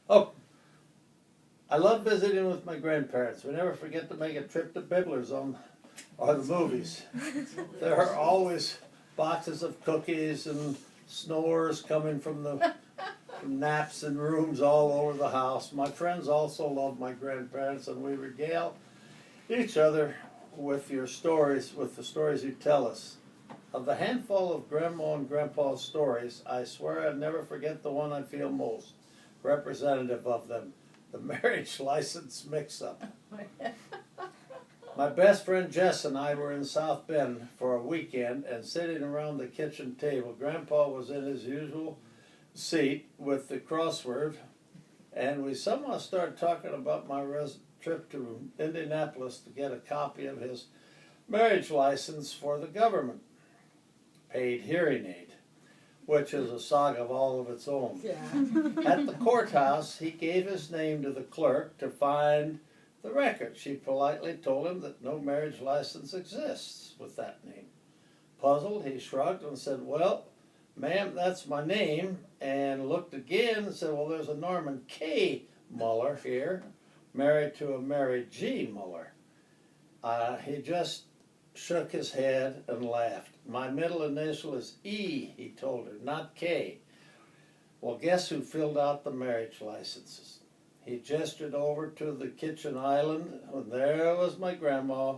Oh, I love visiting with my grandparents. We never forget to make a trip to Bibbler's or the movies. There are always boxes of cookies and snores coming from naps and rooms all over the house. My friends also love my grandparents, and we regale each other with with the stories you tell us. Of the handful of Grandma and Grandpa's stories, I swear I'd never forget the one I feel most representative of them, the marriage license mix-up. My best friend Jess and I were in South Bend for a weekend, and sitting around the kitchen table, Grandpa was in his usual seat with the crossword, and we somehow started talking about my trip to Indianapolis to get a copy of his marriage license for the government paid hearing aid, which is a saga of all of its own. Yeah. At the courthouse, he gave his name to the clerk to find the record. She politely told him that no marriage license exists with that name. Puzzled, he shrugged and said, "Well, ma'am, that's my name," and looked again and said, "Well, there's a Norman K. Muller here, married to a Mary G. Muller." He just shook his head and laughed. "My middle initial is E," he told her, "not K." Well, guess who filled out the marriage licenses? He gestured over to the kitchen island, and there was my grandma,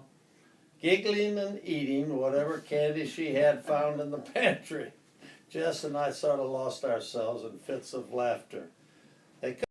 giggling and eating whatever candy she had found in the pantry. Jess and I sort of lost ourselves in fits of laughter. They